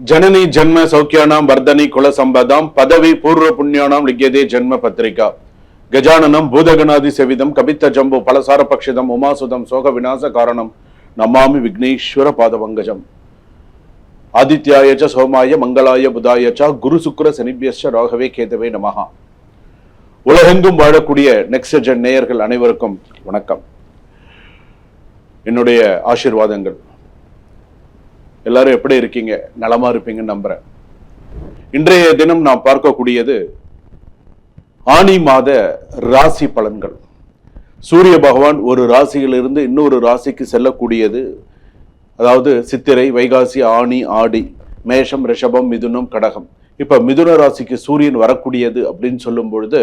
जननी जन्म सौख्यानां वर्धनी कुल संपदां पदवी पूर्व पुण्यानां लिख्यते जन्म पत्रिका गजाननं भूतगणादि सेविदं कवित्त जम्बो फलसार पक्षिदं उमासुदं शोक विनाश कारणं नमामि विघ्नेश्वर पादपङ्कजम् आदित्याय च सोमाय मंगलाय बुधाय च गुरु शुक्र शनिभ्यश्च राघवे केतवे நமஹ. உலகெங்கும் வாழக்கூடிய நெக்ஸ்ட் ஜென் நேயர்கள் அனைவருக்கும் வணக்கம். என்னுடைய ஆசீர்வாதங்கள். எல்லாரும் எப்படி இருக்கீங்க? நலமா இருப்பீங்கன்னு நம்புறேன். இன்றைய தினம் நாம் பார்க்கக்கூடியது ஆனி மாத ராசி பலன்கள். சூரிய பகவான் ஒரு ராசியிலிருந்து இன்னொரு ராசிக்கு செல்லக்கூடியது. அதாவது சித்திரை, வைகாசி, ஆனி, ஆடி, மேஷம், ரிஷபம், மிதுனம், கடகம். இப்ப மிதுன ராசிக்கு சூரியன் வரக்கூடியது அப்படின்னு சொல்லும் பொழுது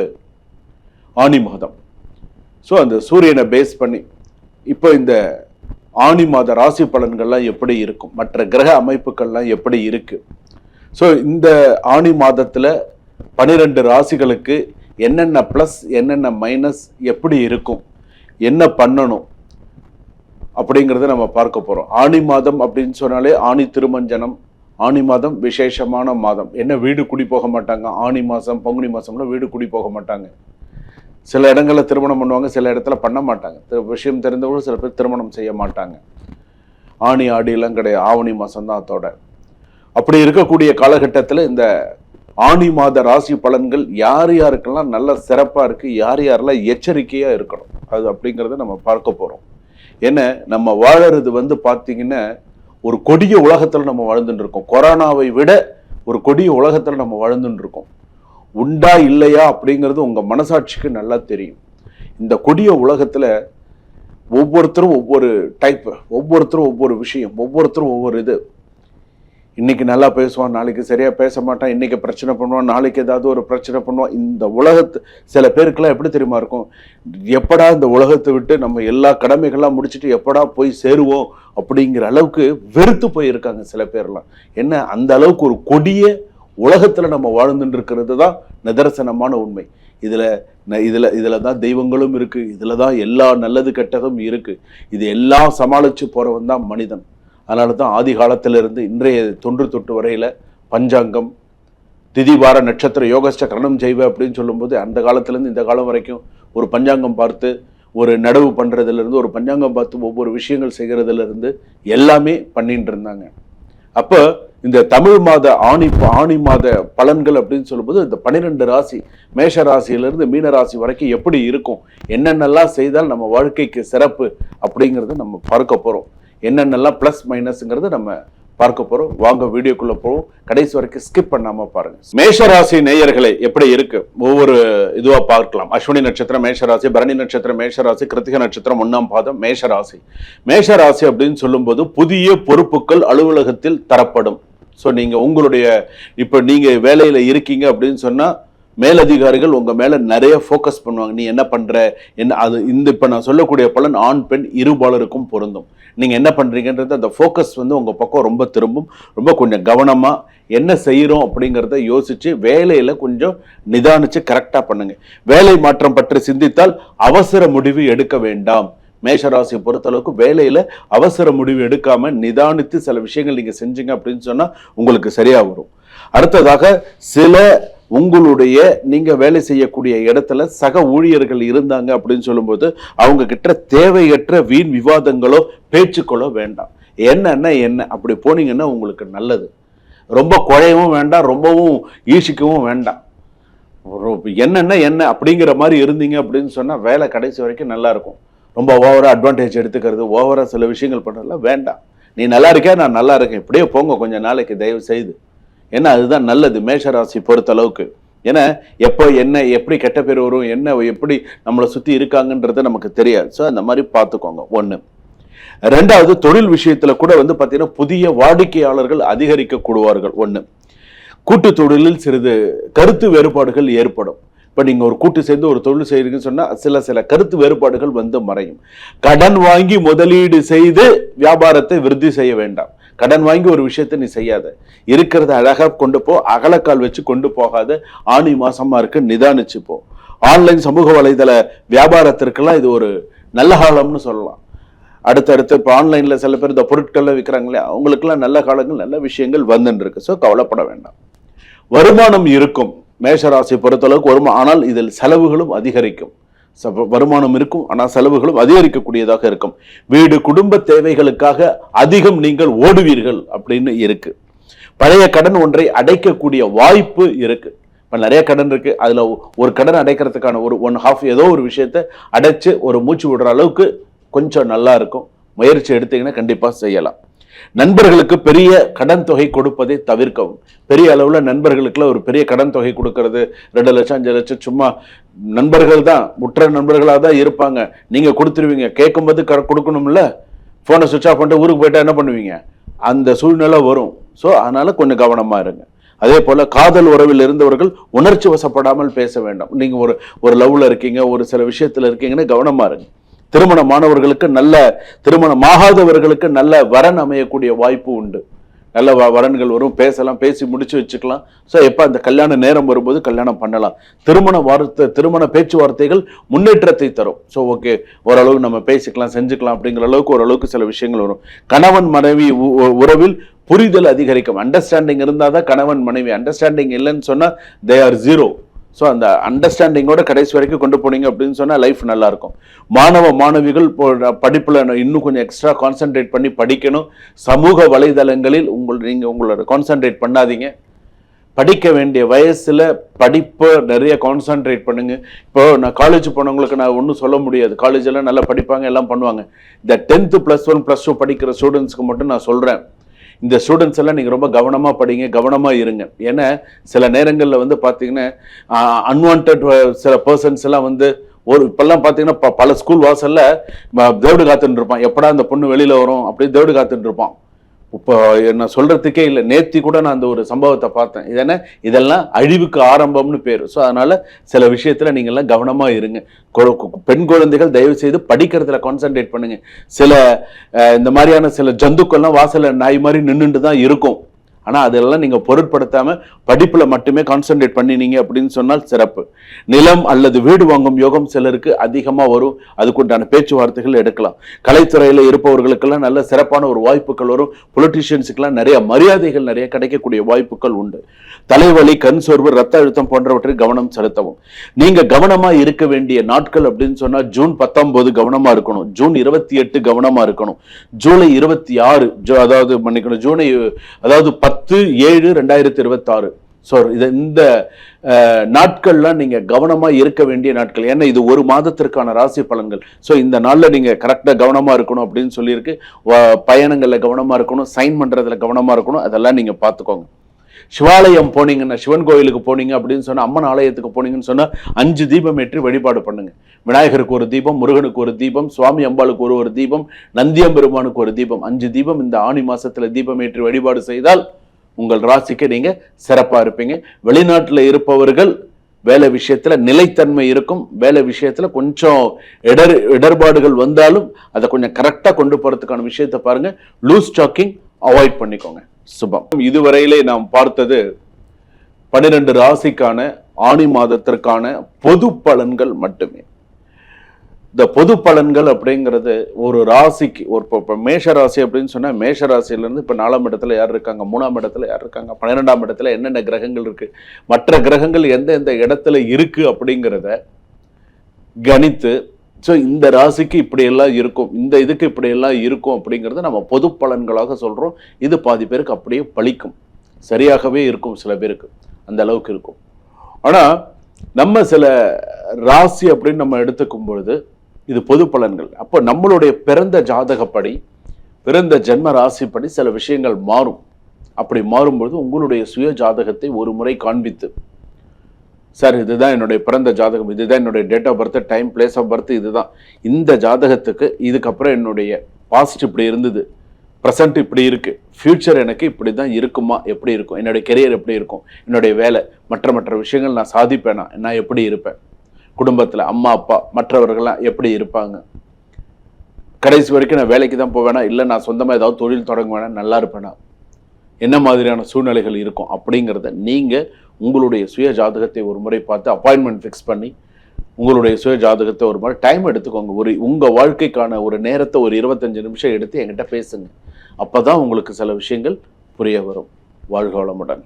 ஆனி மாதம். ஸோ அந்த சூரியனை பேஸ் பண்ணி இப்போ இந்த ஆனி மாத ராசி பலன்கள்லாம் எப்படி இருக்கும், மற்ற கிரக அமைப்புகள்லாம் எப்படி இருக்கு. ஸோ இந்த ஆனி மாதத்துல 12 ராசிகளுக்கு என்னென்ன பிளஸ் என்னென்ன மைனஸ் எப்படி இருக்கும், என்ன பண்ணணும் அப்படிங்கிறத நம்ம பார்க்க போறோம். ஆனி மாதம் அப்படின்னு சொன்னாலே ஆனி திருமஞ்சனம், ஆனி மாதம் விசேஷமான மாதம். என்ன வீடு குடி போக மாட்டாங்க. ஆனி மாதம் பங்குனி மாதம்ல வீடு குடி போக மாட்டாங்க. சில இடங்களில் திருமணம் பண்ணுவாங்க, சில இடத்துல பண்ண மாட்டாங்க. விஷயம் தெரிந்தவங்களும் சில பேர் திருமணம் செய்ய மாட்டாங்க. ஆனி ஆடியெல்லாம் கிடையாது, ஆவணி மாதம் தான் அதோட. அப்படி இருக்கக்கூடிய காலகட்டத்தில் இந்த ஆனி மாத ராசி பலன்கள் யார் யாருக்கெல்லாம் நல்ல சிறப்பாக இருக்கு, யார் யாரெல்லாம் எச்சரிக்கையாக இருக்கணும் அது அப்படிங்கிறத நம்ம பார்க்க போகிறோம். ஏன்னா நம்ம வாழறது பார்த்தீங்கன்னா ஒரு கொடிய உலகத்தில் நம்ம வாழ்ந்துட்டு இருக்கோம். கொரோனாவை விட ஒரு கொடிய உலகத்தில் நம்ம வாழ்ந்துட்டு இருக்கோம். உண்டா இல்லையா அப்படிங்கிறது உங்க மனசாட்சிக்கு நல்லா தெரியும். இந்த கொடிய உலகத்துல ஒவ்வொருத்தரும் ஒவ்வொரு டைப், ஒவ்வொருத்தரும் ஒவ்வொரு விஷயம், ஒவ்வொருத்தரும் ஒவ்வொரு இது. இன்னைக்கு நல்லா பேசுவான், நாளைக்கு சரியா பேச மாட்டான், இன்னைக்கு பிரச்சனை பண்ணுவான், நாளைக்கு ஏதாவது ஒரு பிரச்சனை பண்ணுவான். இந்த உலகத்து சில பேருக்கெல்லாம் எப்படி தெரியுமா இருக்கும், எப்படா இந்த உலகத்தை விட்டு நம்ம எல்லா கடமைகள்லாம் முடிச்சுட்டு எப்படா போய் சேருவோம் அப்படிங்கிற அளவுக்கு வெறுத்து போயிருக்காங்க சில பேர்லாம். என்ன அந்த அளவுக்கு ஒரு கொடிய உலகத்துல நம்ம வாழ்ந்துட்டு இருக்கிறது தான் நிதர்சனமான உண்மை. இதுல தான் தெய்வங்களும் இருக்கு, இதுல தான் எல்லா நல்லது கெட்டதும் இருக்கு. இது எல்லாம் சமாளிச்சு போறவன் தான் மனிதன். அதனால தான் ஆதி காலத்திலிருந்து இன்றைய தொன்று தொட்டு வரையில பஞ்சாங்கம், திதி, வார, நட்சத்திர, யோகஸ்ட கரணம் செய்வ அப்படின்னு சொல்லும்போது அந்த காலத்திலேருந்து இந்த காலம் வரைக்கும் ஒரு பஞ்சாங்கம் பார்த்து ஒரு நடவு பண்றதுல இருந்து, ஒரு பஞ்சாங்கம் பார்த்து ஒவ்வொரு விஷயங்கள் செய்யறதுல இருந்து எல்லாமே பண்ணிட்டு இருந்தாங்க. அப்ப இந்த தமிழ் மாத ஆணி மாத பலன்கள் அப்படின்னு சொல்லும்போது இந்த 12 ராசி, மேஷ ராசியிலிருந்து மீன ராசி வரைக்கும் எப்படி இருக்கும், என்னென்னலாம் செய்தால் நம்ம வாழ்க்கைக்கு சிறப்பு அப்படிங்கிறத நம்ம பார்க்க போறோம். என்னென்னலாம் பிளஸ் மைனஸ்ங்கிறத நம்ம பார்க்க போறோம். வாங்க வீடியோக்குள்ள போவோம். கடைசி வரைக்கும் ஸ்கிப் பண்ணாம பாருங்க. மேஷராசி நேயர்களே எப்படி இருக்கு ஒவ்வொரு இதுவா பார்க்கலாம். அஸ்வினி நட்சத்திரம் மேஷராசி, பரணி நட்சத்திரம் மேஷராசி, கிருத்திகை நட்சத்திரம் 1ஆம் பாதம் மேஷராசி. மேஷராசி அப்படின்னு சொல்லும் போது புதிய பொறுப்புகள் அலுவலகத்தில் தரப்படும். ஸோ நீங்க உங்களுடைய இப்ப நீங்க வேலையில இருக்கீங்க அப்படின்னு சொன்னா மேலதிகாரிகள் உங்க மேல நிறைய ஃபோக்கஸ் பண்ணுவாங்க. நீ என்ன பண்ற என்ன அது இந்த இப்ப நான் சொல்லக்கூடிய பலன் ஆண் பெண் இருபாலருக்கும் பொருந்தும். நீங்க என்ன பண்றீங்கன்றது அந்த ஃபோக்கஸ் உங்க பக்கம் ரொம்ப திரும்பும். ரொம்ப கொஞ்சம் கவனமா என்ன செய்யறோம் அப்படிங்கிறத யோசிச்சு வேலையில கொஞ்சம் நிதானிச்சு கரெக்டா பண்ணுங்க. வேலை மாற்றம் பற்றி சிந்தித்தால் அவசர முடிவு எடுக்க வேண்டாம். மேஷராசியை பொறுத்தளவுக்கு வேலையில அவசர முடிவு எடுக்காம நிதானித்து சில விஷயங்கள் நீங்க செஞ்சீங்க அப்படின்னு சொன்னா உங்களுக்கு சரியா வரும். அடுத்ததாக சில உங்களுடைய நீங்க வேலை செய்யக்கூடிய இடத்துல சக ஊழியர்கள் இருந்தாங்க அப்படின்னு சொல்லும்போது அவங்க கிட்ட தேவையற்ற வீண் விவாதங்களோ பேச்சுக்களோ வேண்டாம். என்ன அப்படி போனீங்கன்னா உங்களுக்கு நல்லது. ரொம்ப குழையவும் வேண்டாம், ரொம்பவும் ஈசிக்கவும் வேண்டாம். என்ன அப்படிங்கிற மாதிரி இருந்தீங்க அப்படின்னு சொன்னா வேலை கடைசி வரைக்கும் நல்லா இருக்கும். ரொம்ப ஓவரா அட்வான்டேஜ் எடுத்துக்கிறது, ஓவரா சில விஷயங்கள் பண்றதுலாம் வேண்டாம். நீ நல்லா இருக்க, நான் நல்லா இருக்கேன், இப்படியே போங்க கொஞ்ச நாளைக்கு தயவு செய்து. ஏன்னா அதுதான் நல்லது மேஷராசி பொறுத்த அளவுக்கு. ஏன்னா எப்போ என்ன எப்படி கெட்ட பேர் வரும், என்ன எப்படி நம்மளை சுத்தி இருக்காங்கன்றது நமக்கு தெரியாது. ஸோ அந்த மாதிரி பார்த்துக்கோங்க. ஒண்ணு. ரெண்டாவது, தொழில் விஷயத்துல கூட பார்த்தீங்கன்னா புதிய வாடிக்கையாளர்கள் அதிகரிக்க கூடுவார்கள். ஒண்ணு. கூட்டு தொழிலில் சிறிது கருத்து வேறுபாடுகள் ஏற்படும். இப்போ நீங்கள் ஒரு கூட்டு சேர்ந்து ஒரு தொழில் செய்யறீங்கன்னு சொன்னால் சில கருத்து வேறுபாடுகள் மறையும். கடன் வாங்கி முதலீடு செய்து வியாபாரத்தை விருத்தி செய்ய வேண்டாம். கடன் வாங்கி ஒரு விஷயத்தை நீ செய்யாத. இருக்கிறத அழகா கொண்டு போ, அகலக்கால் வச்சு கொண்டு போகாத. ஆனி மாசமா இருக்கு, நிதானிச்சு போ. ஆன்லைன் சமூக வலைதள வியாபாரத்திற்கெல்லாம் இது ஒரு நல்ல காலம்னு சொல்லலாம். அடுத்தடுத்து இப்போ ஆன்லைன்ல சில பேர் இந்த பொருட்கள்ல விற்கிறாங்களே அவங்களுக்குலாம் நல்ல காலங்கள் நல்ல விஷயங்கள் வந்துட்டு இருக்கு. ஸோ கவலைப்பட வேண்டாம். வருமானம் இருக்கும் மேஷராசி பொறுத்தளவுக்கு ஆனால் இதில் செலவுகளும் அதிகரிக்கும். வருமானம் இருக்கும் ஆனால் செலவுகளும் அதிகரிக்கக்கூடியதாக இருக்கும். வீடு குடும்ப தேவைகளுக்காக அதிகம் நீங்கள் ஓடுவீர்கள் அப்படின்னு இருக்கு. பழைய கடன் ஒன்றை அடைக்கக்கூடிய வாய்ப்பு இருக்கு. இப்ப நிறைய கடன் இருக்கு, அதுல ஒரு கடன் அடைக்கிறதுக்கான ஒரு 1/2 ஏதோ ஒரு விஷயத்த அடைச்சு ஒரு மூச்சு விடுற அளவுக்கு கொஞ்சம் நல்லா இருக்கும். முயற்சி எடுத்தீங்கன்னா கண்டிப்பா செய்யலாம். நண்பர்களுக்கு பெரிய கடன் தொகை கொடுப்பதை தவிர்க்கவும். பெரிய அளவுல நண்பர்களுக்குள்ள ஒரு பெரிய கடன் தொகை கொடுக்கறது 2 லட்சம் 5 லட்சம் சும்மா நண்பர்கள் தான், முற்ற நண்பர்களா தான் இருப்பாங்க. நீங்க கொடுத்துருவீங்க, கேட்கும்போது கொடுக்கணும்ல. போனை சுவிட்ச் ஆஃப் பண்ணிட்டு ஊருக்கு போயிட்டா என்ன பண்ணுவீங்க? அந்த சூழ்நிலை வரும். ஸோ அதனால கொஞ்சம் கவனமா இருங்க. அதே போல காதல் உறவில் இருந்தவர்கள் உணர்ச்சி வசப்படாமல் பேச வேண்டாம். நீங்க ஒரு லவ்ல இருக்கீங்க, ஒரு சில விஷயத்துல இருக்கீங்கன்னு கவனமா இருங்க. திருமணமானவர்களுக்கு நல்ல திருமணமாகாதவர்களுக்கு நல்ல வரன் அமையக்கூடிய வாய்ப்பு உண்டு. நல்ல வரன்கள் வரும், பேசலாம், பேசி முடிச்சு வச்சுக்கலாம். ஸோ எப்போ அந்த கல்யாண நேரம் வரும்போது கல்யாணம் பண்ணலாம். திருமண பேச்சுவார்த்தைகள் முன்னேற்றத்தை தரும். ஸோ ஓகே, ஓரளவுக்கு நம்ம பேசிக்கலாம், செஞ்சுக்கலாம் அப்படிங்கிற அளவுக்கு ஓரளவுக்கு சில விஷயங்கள் வரும். கணவன் மனைவி உறவில் புரிதல் அதிகரிக்கும். அண்டர்ஸ்டாண்டிங் இருந்தால் தான் கணவன் மனைவி. அண்டர்ஸ்டாண்டிங் இல்லைன்னு சொன்னால் தே ஆர் 0. ஸோ அந்த அண்டர்ஸ்டாண்டிங்கோட கடைசி வரைக்கும் கொண்டு போனீங்க அப்படின்னு சொன்னால் லைஃப் நல்லா இருக்கும். மாணவ மாணவிகள் படிப்பில் இன்னும் கொஞ்சம் எக்ஸ்ட்ரா கான்சென்ட்ரேட் பண்ணி படிக்கணும். சமூக வலைதளங்களில் நீங்கள் உங்களோட கான்சென்ட்ரேட் பண்ணாதீங்க. படிக்க வேண்டிய வயசுல படிப்பை நிறைய கான்சென்ட்ரேட் பண்ணுங்க. இப்போ நான் காலேஜ் போனவங்களுக்கு நான் ஒன்றும் சொல்ல முடியாது. காலேஜ் எல்லாம் நல்லா படிப்பாங்க, எல்லாம் பண்ணுவாங்க. இந்த 10th +1 +2 படிக்கிற ஸ்டூடெண்ட்ஸ்க்கு மட்டும் நான் சொல்றேன், இந்த ஸ்டூடெண்ட்ஸ் எல்லாம் நீங்கள் ரொம்ப கவனமாக படிங்க, கவனமாக இருங்க. ஏன்னா சில நேரங்களில் வந்து பார்த்தீங்கன்னா அன்வான்ட் சில பர்சன்ஸ் எல்லாம் வந்து இப்பெல்லாம் பார்த்தீங்கன்னா பல ஸ்கூல் வாசல்ல தேவடு காத்துட்டு இருப்பான். எப்படா அந்த பொண்ணு வெளியில் வரும் அப்படி தேவடு காத்துட்டு இருப்பான். இப்போ நான் சொல்றதுக்கே இல்லை, நேத்தி கூட நான் அந்த ஒரு சம்பவத்தை பார்த்தேன். இதெல்லாம் அழிவுக்கு ஆரம்பம்னு பேர். ஸோ அதனால சில விஷயத்துல நீங்கள்லாம் கவனமா இருங்க. பெண் குழந்தைகள் தயவு செய்து படிக்கிறதுல கான்சென்ட்ரேட் பண்ணுங்க. சில இந்த மாதிரியான சில ஜந்துக்கள்லாம் வாசல்ல நாய் மாதிரி நின்றுட்டு தான் இருக்கும். ஆனா அதெல்லாம் நீங்க பொருட்படுத்தாம படிப்புல மட்டுமே கான்சென்ட்ரேட் பண்ணினீங்க அப்படின்னு சொன்னால் சிறப்பு. நிலம் அல்லது வீடு வாங்கும் யோகம் சிலருக்கு அதிகமா வரும். அதுக்குண்டான பேச்சுவார்த்தைகள் எடுக்கலாம். கலைத்துறையில இருப்பவர்களுக்கெல்லாம் நல்ல சிறப்பான ஒரு வாய்ப்புகள் வரும். பொலிட்டீஷியன்ஸுக்கெல்லாம் நிறைய மரியாதைகள் நிறைய கிடைக்கக்கூடிய வாய்ப்புகள் உண்டு. தலைவலி, கண் சோர்வு, ரத்த அழுத்தம் போன்றவற்றை கவனம் செலுத்தவும். நீங்க கவனமா இருக்க வேண்டிய நாட்கள் அப்படின்னு சொன்னா ஜூன் 19 கவனமா இருக்கணும், ஜூன் 28 கவனமா இருக்கணும், ஜூலை 26 அதாவது மன்னிக்கணும் ஜூலை அதாவது 10/7/2026. ஸோ இந்த நாட்கள்லாம் நீங்க கவனமா இருக்க வேண்டிய நாட்கள். ஏன்னா இது ஒரு மாதத்திற்கான ராசி பலன்கள். ஸோ இந்த நாள்ல நீங்க கரெக்டா கவனமா இருக்கணும் அப்படின்னு சொல்லியிருக்கு. பயணங்கள்ல கவனமா இருக்கணும், சைன் பண்றதுல கவனமா இருக்கணும். அதெல்லாம் நீங்க பார்த்துக்கோங்க. சிவாலயம் போனீங்கன்னா, சிவன் கோயிலுக்கு போனீங்க அப்படின்னு சொன்னா, அம்மன் ஆலயத்துக்கு போனீங்கன்னு சொன்னா 5 தீபம் ஏற்றி வழிபாடு பண்ணுங்க. விநாயகருக்கு ஒரு தீபம், முருகனுக்கு ஒரு தீபம், சுவாமி அம்பாளுக்கு ஒரு தீபம், நந்தியம்பெருமானுக்கு ஒரு தீபம், 5 தீபம் இந்த ஆணி மாசத்துல தீபம் ஏற்றி வழிபாடு செய்தால் உங்கள் ராசிக்கு நீங்க சிறப்பா இருப்பீங்க. வெளிநாட்டுல இருப்பவர்கள் வேலை விஷயத்துல நிலைத்தன்மை இருக்கும். வேலை விஷயத்துல கொஞ்சம் இடர்பாடுகள் வந்தாலும் அதை கொஞ்சம் கரெக்டா கொண்டு போறதுக்கான விஷயத்தை பாருங்க. லூஸ் டாக்கிங் அவாய்ட் பண்ணிக்கோங்க. சுபம். இதுவரையிலே நாம் பார்த்தது 12 ராசிக்கான ஆணி மாதத்திற்கான பொது பலன்கள் மட்டுமே. இந்த பொது பலன்கள் அப்படிங்கிறது ஒரு ராசிக்கு ஒரு மேஷ ராசி அப்படின்னு சொன்னா, மேஷ ராசியில இருந்து இப்ப 4ஆம் இடத்துல யார் இருக்காங்க, 3ஆம் இடத்துல யார் இருக்காங்க, 12ஆம் இடத்துல என்னென்ன கிரகங்கள் இருக்கு, மற்ற கிரகங்கள் எந்த இடத்துல இருக்கு அப்படிங்கிறத கணித்து, ஸோ இந்த ராசிக்கு இப்படியெல்லாம் இருக்கும், இந்த இதுக்கு இப்படியெல்லாம் இருக்கும் அப்படிங்கிறத நம்ம பொது பலன்களாக சொல்றோம். இது பாதி பேருக்கு அப்படியே பலிக்கும், சரியாகவே இருக்கும், சில பேருக்கு அந்த அளவுக்கு இருக்கும். ஆனா நம்ம சில ராசி அப்படின்னு நம்ம எடுத்துக்கும் பொழுது இது பொது பலன்கள். அப்போ நம்மளுடைய பிறந்த ஜாதகப்படி, பிறந்த ஜென்ம ராசிப்படி சில விஷயங்கள் மாறும். அப்படி மாறும்பொழுது உங்களுடைய சுய ஜாதகத்தை ஒரு முறை காண்பித்து, சார் இதுதான் என்னுடைய பிறந்த ஜாதகம், இதுதான் என்னுடைய date of birth, time, place of birth, இதுதான் இந்த ஜாதகத்துக்கு இதுக்கப்புறம் என்னுடைய பாஸ்ட் இப்படி இருந்தது, ப்ரெசன்ட் இப்படி இருக்கு, ஃபியூச்சர் எனக்கு இப்படி தான் இருக்குமா, எப்படி இருக்கும், என்னுடைய கெரியர் எப்படி இருக்கும், என்னுடைய வேலை, மற்ற விஷயங்கள் நான் சாதிப்பேனா, நான் எப்படி இருப்பேன், குடும்பத்தில் அம்மா அப்பா மற்றவர்கள்லாம் எப்படி இருப்பாங்க, கடைசி வரைக்கும் நான் வேலைக்கு தான் போவேனா, இல்லை நான் சொந்தமாக ஏதாவது தொழில் தொடங்குவேனா, நல்லா இருப்பேனா, என்ன மாதிரியான சூழ்நிலைகள் இருக்கும் அப்படிங்கிறத நீங்கள் உங்களுடைய சுய ஜாதகத்தை ஒரு முறை பார்த்து அப்பாயின்மெண்ட் ஃபிக்ஸ் பண்ணி உங்களுடைய சுய ஜாதகத்தை ஒரு மாதிரி டைம் எடுத்துக்கோங்க. உங்க வாழ்க்கைக்கான ஒரு நேரத்தை ஒரு 25 நிமிஷம் எடுத்து என்கிட்ட பேசுங்க. அப்பதான் உங்களுக்கு சில விஷயங்கள் புரிய வரும். வாழ்க வளமுடன்.